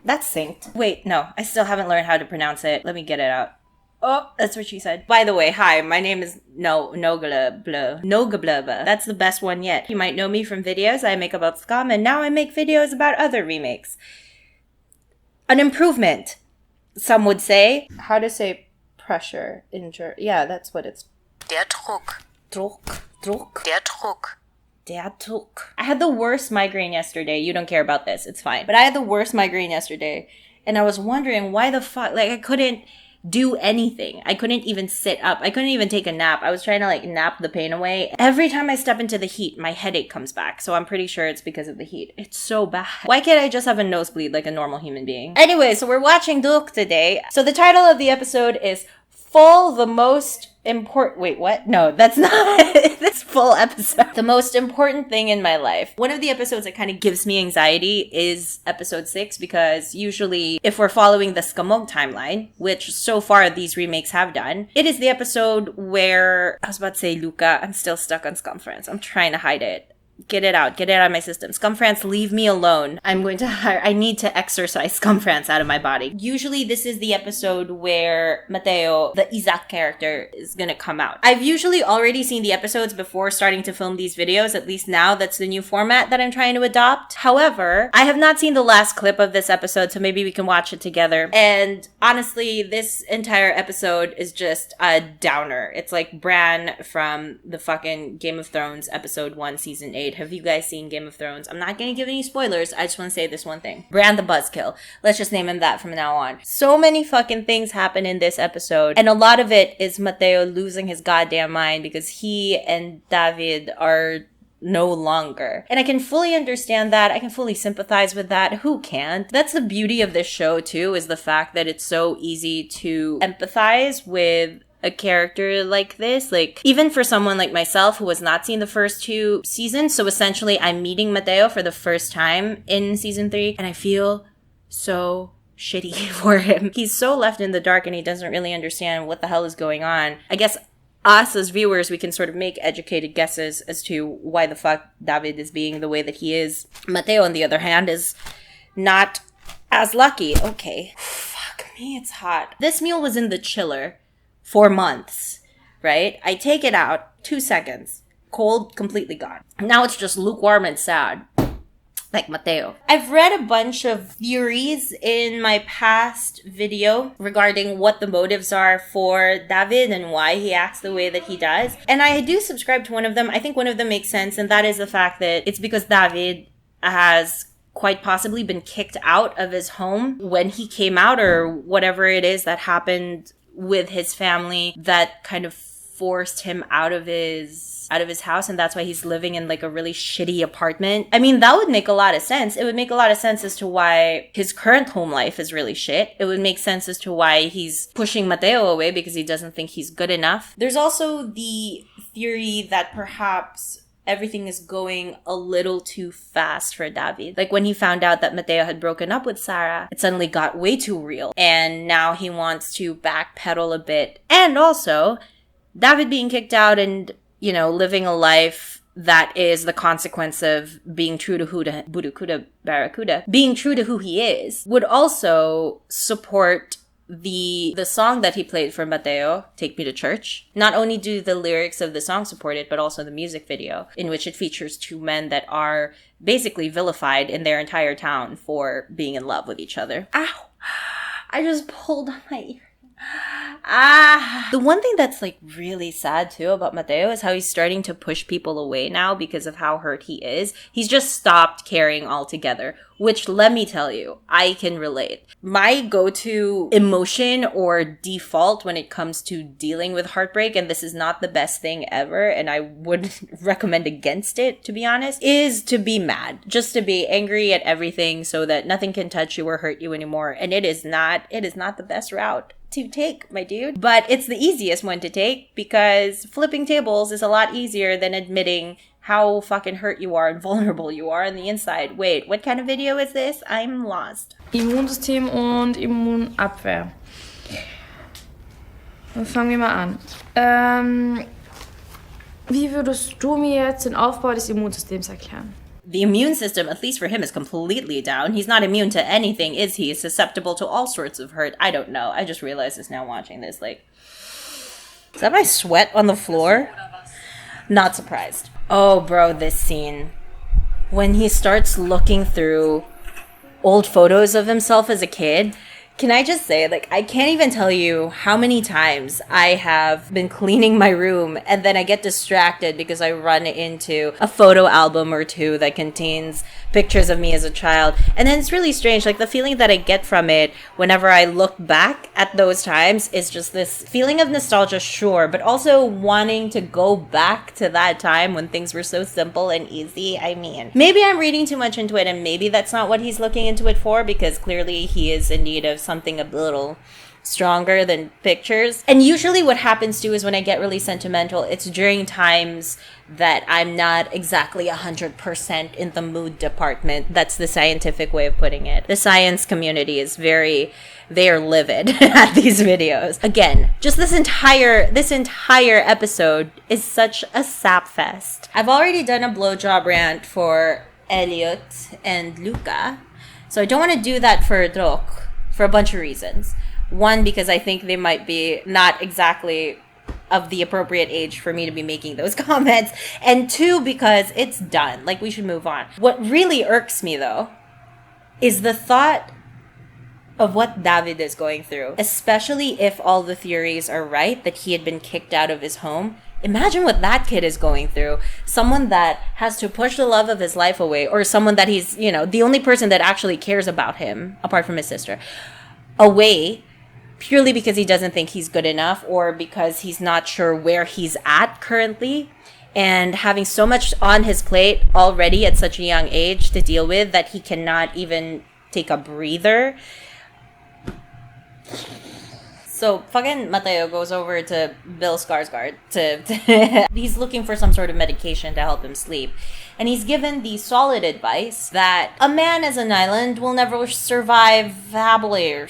That's synced. Wait, no, I still haven't learned how to pronounce it. Let me get it out. Oh, that's what she said. By the way, hi, my name is Nogablaba. That's the best one yet. You might know me from videos I make about Skam, and now I make videos about other remakes. An improvement, some would say. How to say pressure in German? Yeah, that's what it's. Der Druck. Druck. Der Druck. Der Druck. I had the worst migraine yesterday. You don't care about this. It's fine. But I had the worst migraine yesterday. And I was wondering why the fuck, like, I couldn't do anything. I couldn't even sit up. I couldn't even take a nap. I was trying to like nap the pain away. Every time I step into the heat, my headache comes back. So I'm pretty sure it's because of the heat. It's so bad. Why can't I just have a nosebleed like a normal human being? Anyway, so we're watching Druck today. So the title of the episode is Full the Most Important... Wait, what? No, that's not this full episode. The most important thing in my life. One of the episodes that kind of gives me anxiety is episode 6, because usually if we're following the Skamog timeline, which so far these remakes have done, it is the episode where... I was about to say Luca. I'm still stuck on Skam France. I'm trying to hide it. Get it out of my system. Skam France, leave me alone. I need to exorcise Skam France out of my body. Usually this is the episode where Mateo, the Isaac character, is gonna come out. I've usually already seen the episodes before starting to film these videos. At least now that's the new format that I'm trying to adopt. However, I have not seen the last clip of this episode, so maybe we can watch it together. And honestly, this entire episode is just a downer. It's like Bran from the fucking Game of Thrones episode 1, season 8. Have you guys seen Game of Thrones? I'm not going to give any spoilers. I just want to say this one thing. Bran the Buzzkill. Let's just name him that from now on. So many fucking things happen in this episode. And a lot of it is Mateo losing his goddamn mind because he and David are no longer. And I can fully understand that. I can fully sympathize with that. Who can't? That's the beauty of this show too, is the fact that it's so easy to empathize with a character like this. Like, even for someone like myself who has not seen the first 2 seasons, so essentially I'm meeting Mateo for the first time in season 3, and I feel so shitty for him. He's so left in the dark and he doesn't really understand what the hell is going on. I guess us as viewers, we can sort of make educated guesses as to why the fuck David is being the way that he is. Mateo, on the other hand, is not as lucky. Okay. Fuck me, it's hot. This meal was in the chiller for months, right? I take it out, 2 seconds, cold, completely gone. Now it's just lukewarm and sad, like Mateo. I've read a bunch of theories in my past video regarding what the motives are for David and why he acts the way that he does. And I do subscribe to one of them. I think one of them makes sense, and that is the fact that it's because David has quite possibly been kicked out of his home when he came out, or whatever it is that happened with his family that kind of forced him out of his house, and that's why he's living in like a really shitty apartment. I mean, that would make a lot of sense. It would make a lot of sense as to why his current home life is really shit. It would make sense as to why he's pushing Mateo away because he doesn't think he's good enough. There's also the theory that perhaps everything is going a little too fast for David. Like when he found out that Mateo had broken up with Sarah, it suddenly got way too real. And now he wants to backpedal a bit. And also, David being kicked out and, you know, living a life that is the consequence of being true to being true to who he is, would also support the song that he played for Mateo, Take Me to Church. Not only do the lyrics of the song support it, but also the music video, in which it features 2 men that are basically vilified in their entire town for being in love with each other. Ow! I just pulled on my ear. The one thing that's like really sad too about Mateo is how he's starting to push people away now because of how hurt he is. He's just stopped caring altogether, which, let me tell you, I can relate. My go-to emotion or default when it comes to dealing with heartbreak, and this is not the best thing ever, and I would recommend against it, to be honest, is to be mad. Just to be angry at everything so that nothing can touch you or hurt you anymore. And it is not the best route to take, my dude. But it's the easiest one to take because flipping tables is a lot easier than admitting how fucking hurt you are and vulnerable you are on the inside. Wait, what kind of video is this? I'm lost. Immunsystem und Immunabwehr. Dann fangen wir mal an. Wie würdest du mir jetzt den Aufbau des Immunsystems erklären? The immune system, at least for him, is completely down. He's not immune to anything, is he? He's susceptible to all sorts of hurt. I don't know. I just realized this now watching this. Like, is that my sweat on the floor? Not surprised. Oh, bro, this scene. When he starts looking through old photos of himself as a kid, can I just say, like, I can't even tell you how many times I have been cleaning my room and then I get distracted because I run into a photo album or two that contains pictures of me as a child. And then it's really strange. Like, the feeling that I get from it whenever I look back at those times is just this feeling of nostalgia, sure, but also wanting to go back to that time when things were so simple and easy. I mean, maybe I'm reading too much into it, and maybe that's not what he's looking into it for, because clearly he is in need of something a little stronger than pictures. And usually what happens too is when I get really sentimental, it's during times that I'm not exactly 100% in the mood department. That's the scientific way of putting it. The science community is they are livid at these videos. Again, just this entire episode is such a sap fest. I've already done a blowjob rant for Elliot and Luca, so I don't want to do that for Druck for a bunch of reasons. One, because I think they might be not exactly of the appropriate age for me to be making those comments. And two, because it's done. Like, we should move on. What really irks me, though, is the thought of what David is going through. Especially if all the theories are right, that he had been kicked out of his home. Imagine what that kid is going through. Someone that has to push the love of his life away, or someone that he's, the only person that actually cares about him, apart from his sister, away, purely because he doesn't think he's good enough, or because he's not sure where he's at currently, and having so much on his plate already at such a young age to deal with that he cannot even take a breather. So fucking Mateo goes over to Bill Skarsgård to he's looking for some sort of medication to help him sleep. And he's given the solid advice that a man as an island will never survive happily.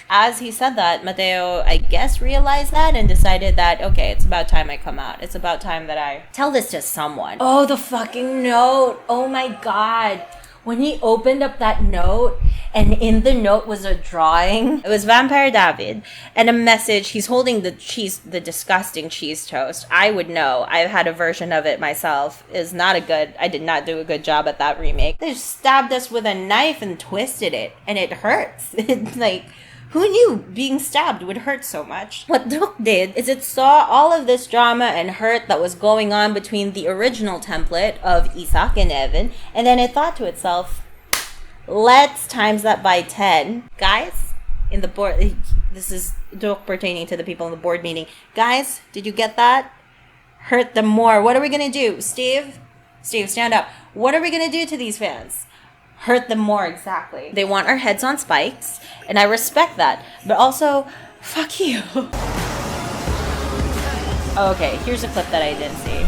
As he said that, Mateo, I guess, realized that and decided that, okay, it's about time I come out. It's about time that I tell this to someone. Oh, the fucking note. Oh my God. When he opened up that note, and in the note was a drawing. It was Vampire David, and a message. He's holding the disgusting cheese toast. I would know. I've had a version of it myself. I did not do a good job at that remake. They stabbed us with a knife and twisted it, and it hurts. It's like, who knew being stabbed would hurt so much? What Druck did is it saw all of this drama and hurt that was going on between the original template of Isaac and Evan, and then it thought to itself, let's times that by 10. Guys, in the board, this is Druck pertaining to the people in the board meeting. Guys, did you get that? Hurt them more. What are we going to do? Steve, stand up. What are we going to do to these fans? Hurt them more, exactly. They want our heads on spikes, and I respect that. But also, fuck you. Okay, here's a clip that I didn't see.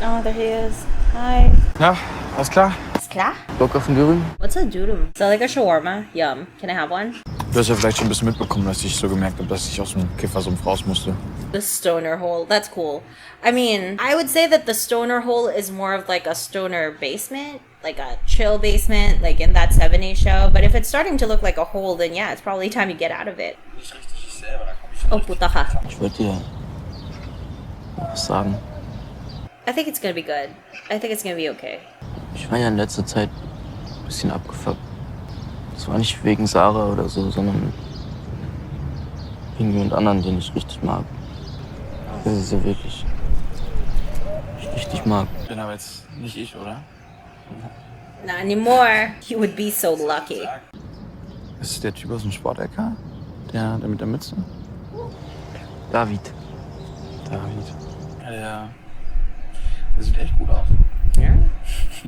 Oh, there he is. Hi. Ja, alles klar? Ist klar? Bock auf ein Dürüm? What's a durum? Is that like a shawarma? Yum. Can I have one? Du hast ja vielleicht schon ein bisschen mitbekommen, dass ich so gemerkt habe, dass ich aus dem Kiffersumpf raus musste. The stoner hole. That's cool. I mean, I would say that the stoner hole is more of like a stoner basement, like a chill basement, like in that 70s show. But if it's starting to look like a hole, then yeah, it's probably time you get out of it. Oh, putaha. Ich wollte dir was sagen. I think it's gonna be good. I think it's gonna be okay. Ich war ja in letzter Zeit ein bisschen abgefuckt. Es war nicht wegen Sarah oder so, sondern wegen jemand anderen, den ich richtig mag. Das ist ja wirklich richtig mag. Bin aber jetzt nicht ich, oder? Not anymore. You would be so lucky. Ist es der Typ aus dem Sport-LK? Der mit der Mütze? David. Ja, der sieht echt gut aus. Ja?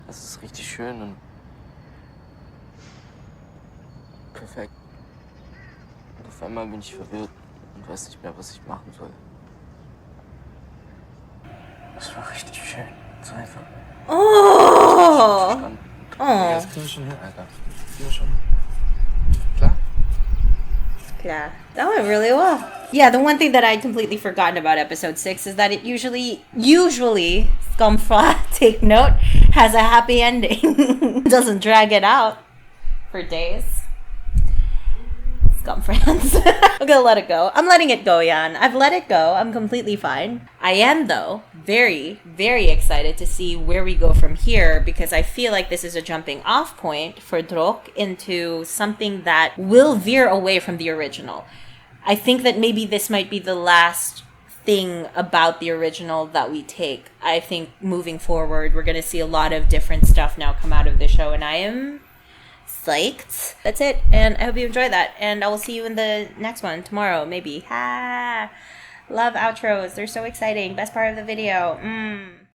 Das ist richtig schön und perfekt. Und auf einmal bin ich verwirrt und weiß nicht mehr, was ich machen soll. Das war richtig schön. So einfach. Oh! Oh. Das kriegen wir schon hin, Alter. Das kriegen wir schon. Klar? Yeah, that went really well. Yeah, the one thing that I'd completely forgotten about episode 6 is that it usually, Skam, take note, has a happy ending. Doesn't drag it out for days. Scum friends. I'm gonna let it go. I'm letting it go, Jan. I've let it go. I'm completely fine. I am, though, very, very excited to see where we go from here, because I feel like this is a jumping off point for Druck into something that will veer away from the original. I think that maybe this might be the last thing about the original that we take. I think moving forward, we're gonna see a lot of different stuff now come out of the show, and I am psyched. That's it, and I hope you enjoy that, and I will see you in the next one tomorrow, maybe. Ha! Love outros. They're so exciting. Best part of the video.